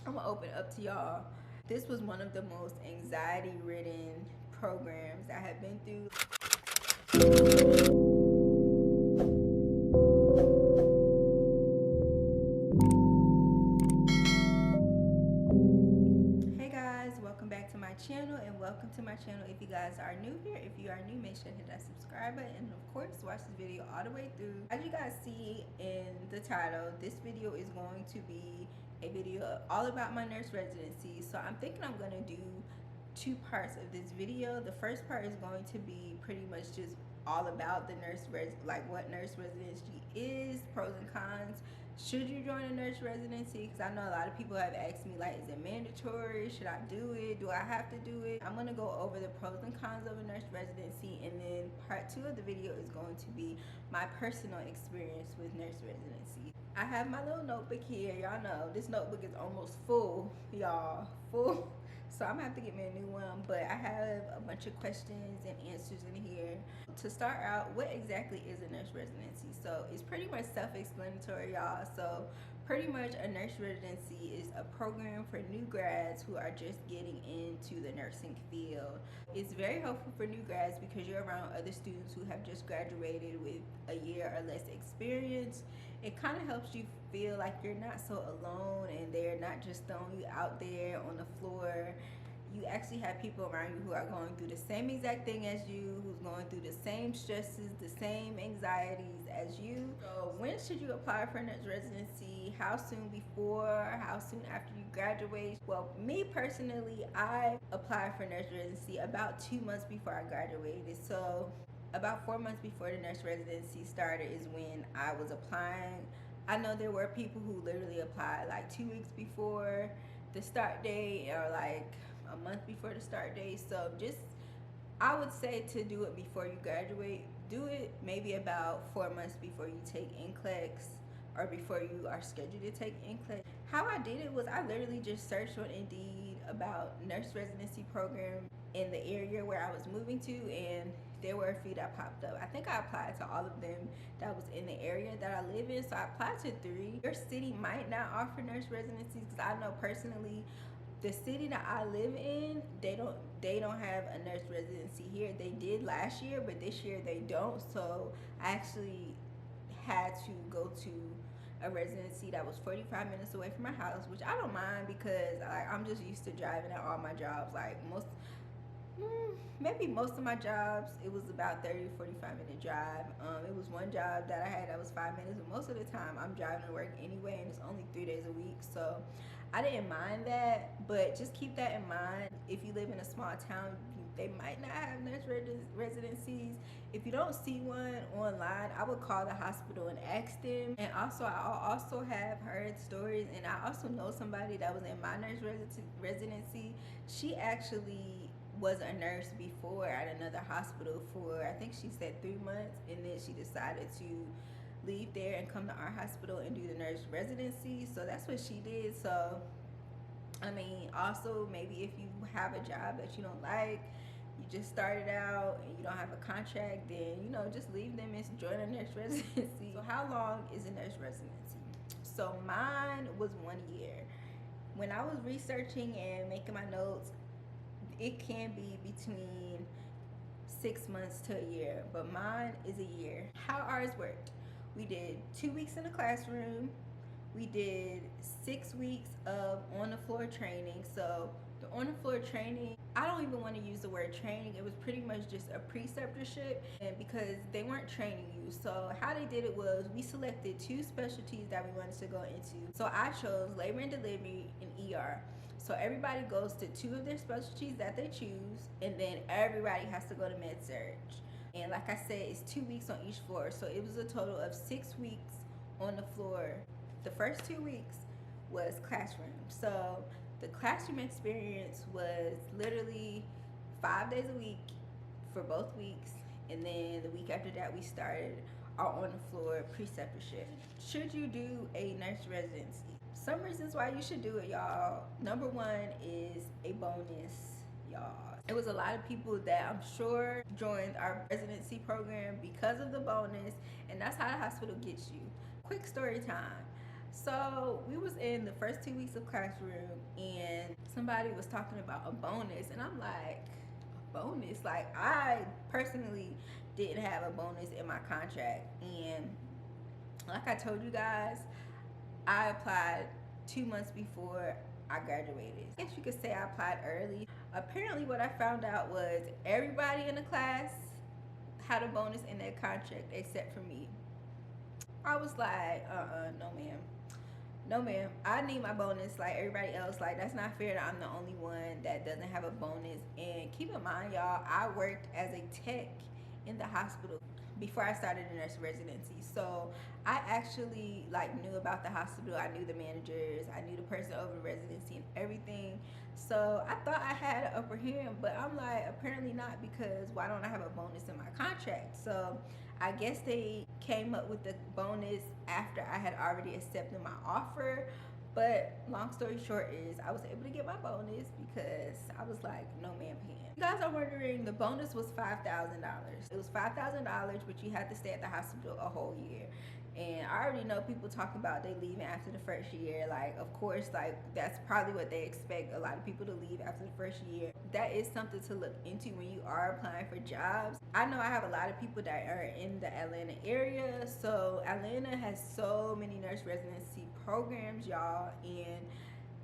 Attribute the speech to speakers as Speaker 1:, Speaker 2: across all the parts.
Speaker 1: I'm gonna open up to y'all. This was one of the most anxiety-ridden programs I have been through. Hey guys, welcome back to my channel and welcome to my channel if you guys are new here. If you are new, make sure to hit that subscribe button and of course watch this video all the way through. As you guys see in the title, this video is going to be a video all about my nurse residency. So I'm thinking I'm gonna do two parts of this video. The first part is going to be pretty much just all about the like what nurse residency is, pros and cons. Should you join a nurse residency? Because I know a lot of people have asked me, like, is it mandatory? Should I do it? Do I have to do it? I'm going to go over the pros and cons of a nurse residency, and then part two of the video is going to be my personal experience with nurse residency. I have my little notebook here. Y'all know this notebook is almost full, y'all, full. So I'm gonna have to get me a new one, but I have a bunch of questions and answers in here. To start out, what exactly is a nurse residency? So it's pretty much self-explanatory, y'all. So pretty much a nurse residency is a program for new grads who are just getting into the nursing field. It's very helpful for new grads because you're around other students who have just graduated with a year or less experience. It kind of helps you feel like you're not so alone and they're not just throwing you out there on the floor. You actually have people around you who are going through the same exact thing as you, who's going through the same stresses, the same anxieties as you. So when should you apply for a nurse residency? How soon before? How soon after you graduate? Well, me personally, I applied for nurse residency about 2 months before I graduated. So about 4 months before the nurse residency started is when I was applying. I know there were people who literally applied like 2 weeks before the start date or like a month before the start date. So just, I would say to do it before you graduate. Do it maybe about 4 months before you take NCLEX or before you are scheduled to take NCLEX. How I did it was I literally just searched on Indeed about nurse residency program in the area where I was moving to, and there were a few that popped up. I think I applied to all of them that was in the area that I live in. So I applied to 3. Your city might not offer nurse residencies because I know personally the city that I live in, they don't have a nurse residency here. They did last year, but this year they don't. So I actually had to go to a residency that was 45 minutes away from my house, which I don't mind because I'm just used to driving at all my jobs. Like maybe most of my jobs, it was about 30-45 minute drive. It was one job that I had that was 5 minutes, but most of the time I'm driving to work anyway, and it's only 3 days a week. So I didn't mind that, but just keep that in mind. If you live in a small town, they might not have nurse residencies. If you don't see one online, I would call the hospital and ask them. And also, I also have heard stories, and I also know somebody that was in my nurse residency. She actually was a nurse before at another hospital for, I think she said 3 months, and then she decided to leave there and come to our hospital and do the nurse residency. So that's what she did. So I mean, also maybe if you have a job that you don't like, you just started out and you don't have a contract, then just leave them and join a nurse residency. So how long is a nurse residency? So mine was 1 year. When I was researching and making my notes, it can be between 6 months to a year, but mine is a year. How ours worked: we did 2 weeks in the classroom, we did 6 weeks of on the floor training. So the on the floor training, I don't even want to use the word training. It was pretty much just a preceptorship, and because they weren't training you. So how they did it was we selected 2 specialties that we wanted to go into. So I chose labor and delivery and ER. So everybody goes to 2 of their specialties that they choose, and then everybody has to go to med surg. And like I said, it's 2 weeks on each floor. So it was a total of 6 weeks on the floor. The first 2 weeks was classroom. So the classroom experience was literally 5 days a week for both weeks. And then the week after that, we started our on the floor preceptorship. Should you do a nurse residency? Some reasons why you should do it, y'all. Number 1 is a bonus, y'all. It was a lot of people that I'm sure joined our residency program because of the bonus, and that's how the hospital gets you. Quick story time. So we was in the first 2 weeks of classroom, and somebody was talking about a bonus, and I'm like, a bonus? Like, I personally didn't have a bonus in my contract, and like I told you guys, I applied 2 months before I graduated. I guess you could say I applied early. Apparently, what I found out was everybody in the class had a bonus in their contract except for me. I was like, no ma'am. No ma'am, I need my bonus like everybody else. Like, that's not fair that I'm the only one that doesn't have a bonus. And keep in mind, y'all, I worked as a tech in the hospital before I started the nurse residency. So I actually like knew about the hospital. I knew the managers, I knew the person over residency and everything. So I thought I had an upper hand, but I'm like, apparently not, because why don't I have a bonus in my contract? So I guess they came up with the bonus after I had already accepted my offer. But long story short is I was able to get my bonus because I was like, no man pan. You guys are wondering, the bonus was $5,000. It was $5,000, but you had to stay at the hospital a whole year. And I already know people talk about they leaving after the first year. Like, of course, like that's probably what they expect, a lot of people to leave after the first year. That is something to look into when you are applying for jobs. I know I have a lot of people that are in the Atlanta area. So Atlanta has so many nurse residency programs, y'all, and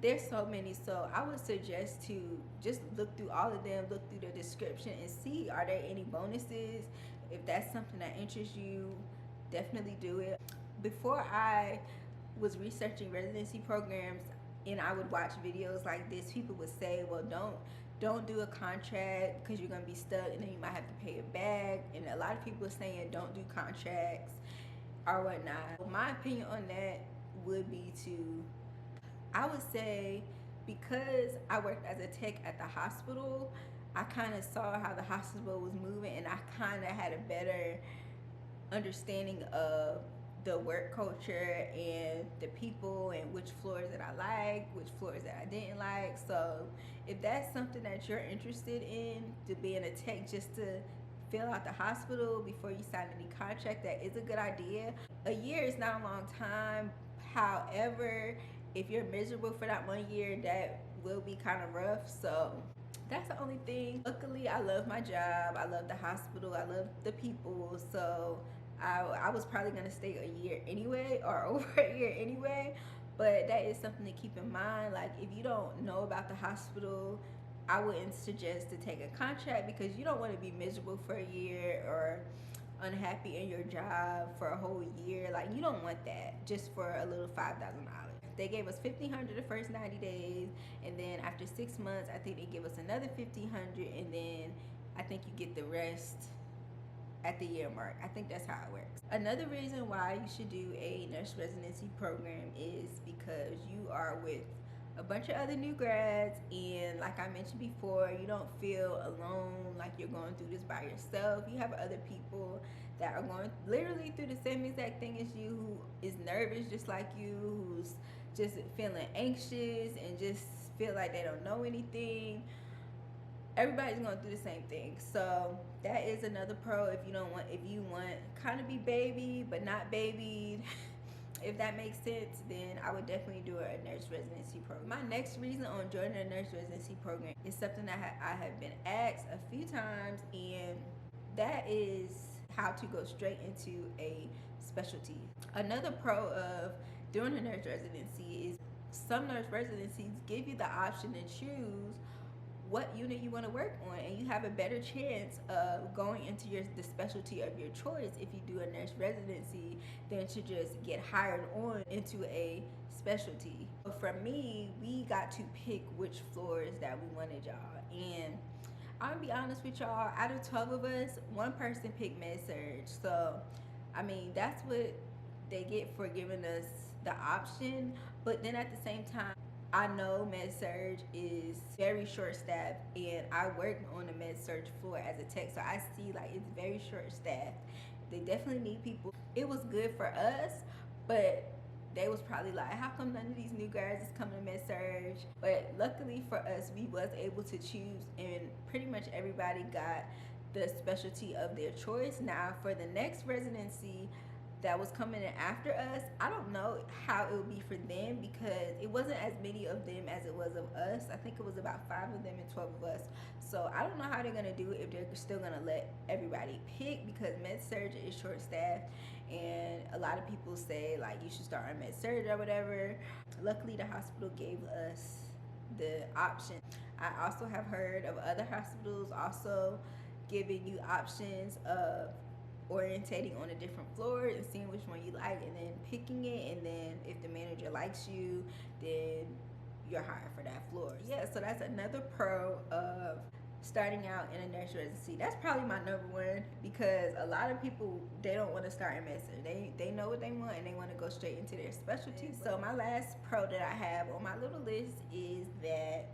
Speaker 1: there's so many. So I would suggest to just look through all of them, look through the description and see, are there any bonuses? If that's something that interests you, definitely do it. Before I was researching residency programs and I would watch videos like this, people would say, well, don't do a contract because you're going to be stuck and then you might have to pay it back. And a lot of people are saying don't do contracts or whatnot. My opinion on that would be to, I would say, because I worked as a tech at the hospital, I kind of saw how the hospital was moving and I kind of had a better understanding of the work culture and the people and which floors that I liked, which floors that I didn't like. So if that's something that you're interested in, to being a tech just to fill out the hospital before you sign any contract, that is a good idea. A year is not a long time. However, if you're miserable for that 1 year, that will be kind of rough. So that's the only thing. Luckily, I love my job. I love the hospital. I love the people. So I was probably gonna stay a year anyway, or over a year anyway. But that is something to keep in mind. Like, if you don't know about the hospital, I wouldn't suggest to take a contract because you don't want to be miserable for a year or unhappy in your job for a whole year. Like, you don't want that just for a little $5,000. They gave us $1,500 the first 90 days, and then after 6 months, I think they give us another $1,500, and then I think you get the rest at the year mark. I think that's how it works. Another reason why you should do a nurse residency program is because you are with a bunch of other new grads, and like I mentioned before, you don't feel alone, like you're going through this by yourself. You have other people that are going literally through the same exact thing as you, who is nervous just like you, who's just feeling anxious and just feel like they don't know anything. Everybody's going through the same thing. So that is another pro. If you want kind of be baby but not babied, if that makes sense, then I would definitely do a nurse residency program. My next reason on joining a nurse residency program is something that I have been asked a few times, and that is how to go straight into a specialty. Another pro of doing a nurse residency is some nurse residencies give you the option to choose what unit you want to work on, and you have a better chance of going into the specialty of your choice if you do a nurse residency than to just get hired on into a specialty. For me, we got to pick which floors that we wanted, y'all, and I'm gonna be honest with y'all, out of 12 of us, one person picked med surg. So I mean, that's what they get for giving us the option. But then at the same time, I know med surg is very short staffed, and I worked on the med surg floor as a tech, so I see like it's very short staffed. They definitely need people. It was good for us, but they was probably like, how come none of these new grads is coming to med surg? But luckily for us, we was able to choose, and pretty much everybody got the specialty of their choice. Now for the next residency, that was coming in after us, I don't know how it would be for them because it wasn't as many of them as it was of us. I think it was about 5 of them and 12 of us. So I don't know how they're gonna do it, if they're still gonna let everybody pick, because med surg is short staffed, and a lot of people say like you should start on med surg or whatever. Luckily the hospital gave us the option. I also have heard of other hospitals also giving you options of orientating on a different floor and seeing which one you like and then picking it, and then if the manager likes you, then you're hired for that floor. Yeah, so that's another pro of starting out in a nurse residency. That's probably my number one, because a lot of people, they don't want to start in medicine. They know what they want and they want to go straight into their specialty. So my last pro that I have on my little list is that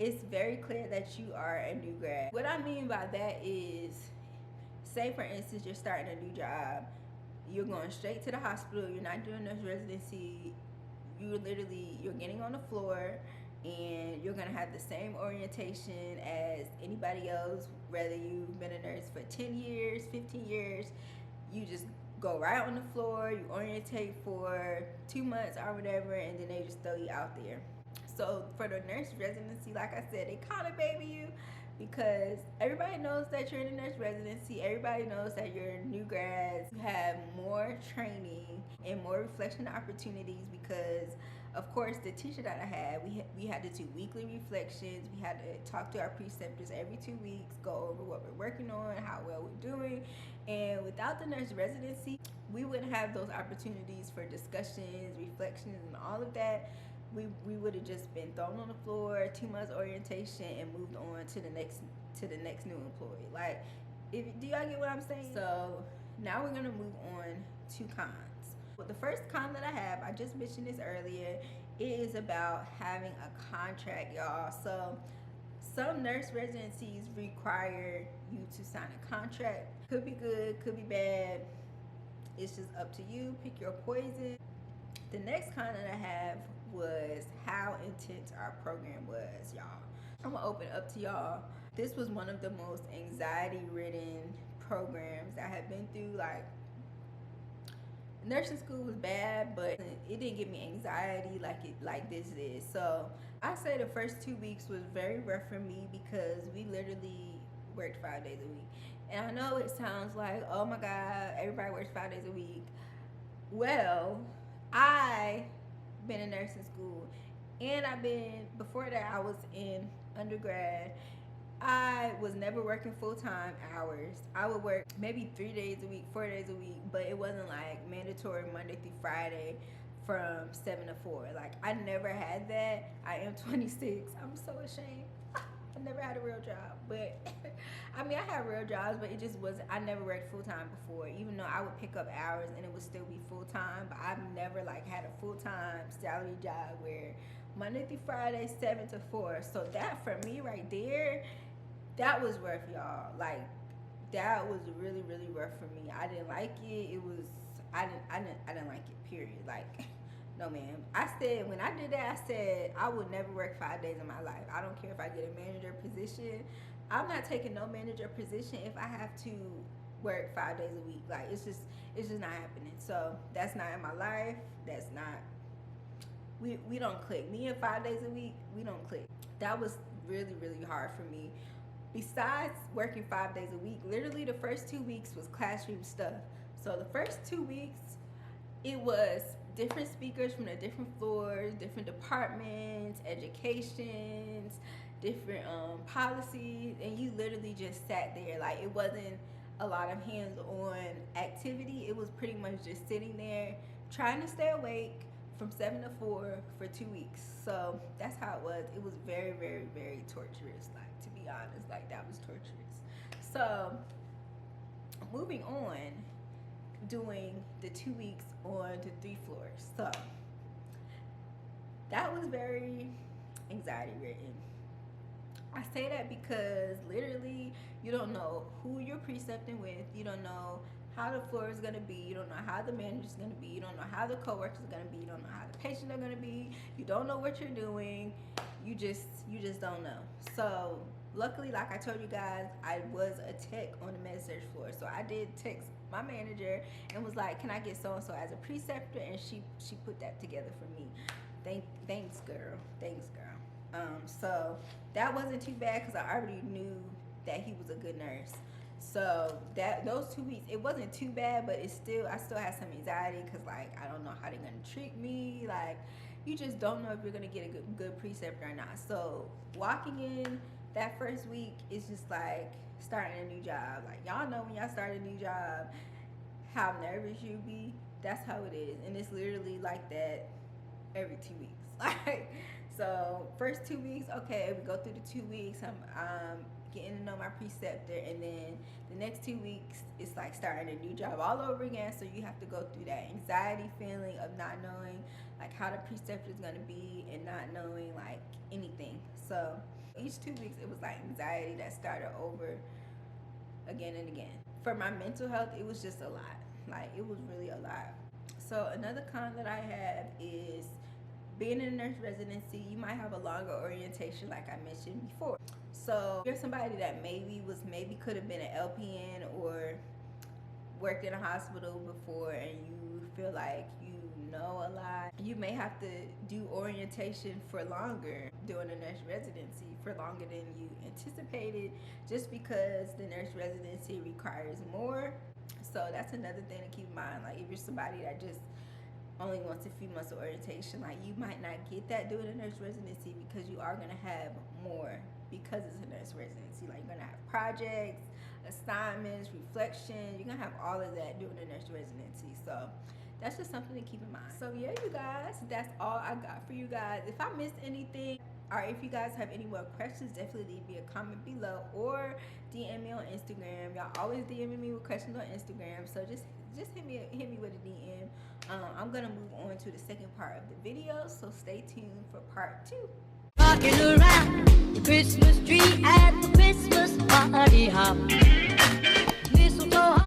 Speaker 1: it's very clear that you are a new grad. What I mean by that is, say for instance you're starting a new job, you're going straight to the hospital, you're not doing nurse residency, you're getting on the floor and you're gonna have the same orientation as anybody else, whether you've been a nurse for 10 years, 15 years. You just go right on the floor, you orientate for 2 months or whatever, and then they just throw you out there. So for the nurse residency, like I said, they kind of baby you, because everybody knows that you're in a nurse residency. Everybody knows that you're new grads. You have more training and more reflection opportunities, because of course the teacher that I had, we had to do weekly reflections. We had to talk to our preceptors every 2 weeks, go over what we're working on, how well we're doing. And without the nurse residency, we wouldn't have those opportunities for discussions, reflections, and all of that. We would have just been thrown on the floor, 2 months orientation, and moved on to the next new employee. Like, do y'all get what I'm saying? So now we're gonna move on to cons. Well, the first con that I have, I just mentioned this earlier, it is about having a contract, y'all. So some nurse residencies require you to sign a contract. Could be good, could be bad. It's just up to you. Pick your poison. The next con that I have was how intense our program was, y'all. I'm gonna open up to y'all. This was one of the most anxiety-ridden programs I have been through. Like, nursing school was bad, but it didn't give me anxiety like this is. So I say the first 2 weeks was very rough for me, because we literally worked 5 days a week. And I know it sounds like, oh my God, everybody works 5 days a week. Well, I been in nursing school, and before that I was in undergrad. I was never working full-time hours. I would work maybe 3 days a week, 4 days a week, but it wasn't like mandatory Monday through Friday from 7 to 4. Like, I never had that. I am 26. I'm so ashamed. I never had a real job, but I mean, I had real jobs, but it just wasn't, I never worked full-time before, even though I would pick up hours and it would still be full-time. But I've never like had a full-time salary job where Monday through Friday, 7 to 4. So that, for me right there, that was rough, y'all. Like, that was really, really rough for me. I didn't like it. I didn't like it, period. Like, no ma'am. I said, when I did that, I said I would never work 5 days in my life. I don't care if I get a manager position. I'm not taking no manager position if I have to work 5 days a week. Like, it's just not happening. So that's not in my life. That's not, we don't click. Me and 5 days a week, we don't click. That was really, really hard for me. Besides working 5 days a week, literally the first 2 weeks was classroom stuff. So the first 2 weeks, it was different speakers from the different floors, different departments, educations, different policies, and you literally just sat there. Like, it wasn't a lot of hands-on activity. It was pretty much just sitting there trying to stay awake from 7 to 4 for 2 weeks. So that's how it was. It was very, very, very torturous. Like, to be honest, like, that was torturous. So moving on, doing the 2 weeks on the 3 floors. So that was very anxiety ridden. I say that because literally you don't know who you're precepting with. You don't know how the floor is going to be. You don't know how the manager is going to be. You don't know how the coworkers are going to be. You don't know how the patients are going to be. You don't know what you're doing. You just don't know. So luckily, like I told you guys, I was a tech on the med-surg floor, so I did text my manager and was like, can I get so and so as a preceptor, and she put that together for me. Thanks girl, so that wasn't too bad because I already knew that he was a good nurse. So that those 2 weeks, it wasn't too bad, but it's still, I still had some anxiety because like I don't know how they're gonna treat me. Like you just don't know if you're gonna get a good preceptor or not. So walking in that first week is just like starting a new job. Like y'all know when y'all start a new job how nervous you be. That's how it is, and it's literally like that every 2 weeks. Like so first 2 weeks, okay, we go through the 2 weeks. I'm getting to know my preceptor, and then the next 2 weeks it's like starting a new job all over again. So you have to go through that anxiety feeling of not knowing like how the preceptor is going to be and not knowing like anything. So each 2 weeks it was like anxiety that started over again and again. For my mental health, it was just a lot. Like it was really a lot. So another con that I have is being in a nurse residency, you might have a longer orientation like I mentioned before. So you're somebody that maybe could have been an LPN or worked in a hospital before, and you feel like you know a lot. You may have to do orientation for longer doing a nurse residency, for longer than you anticipated, just because the nurse residency requires more. So that's another thing to keep in mind. Like if you're somebody that just only wants a few months of orientation, like you might not get that doing a nurse residency, because you are gonna have more because it's a nurse residency. Like you're gonna have projects, assignments, reflections. You're gonna have all of that doing a nurse residency. So that's just something to keep in mind. So yeah, you guys, that's all I got for you guys. If I missed anything, or if you guys have any more questions, definitely leave me a comment below or DM me on Instagram. Y'all always DM me with questions on Instagram, so just hit me with a DM. I'm gonna move on to the second part of the video, so stay tuned for part 2.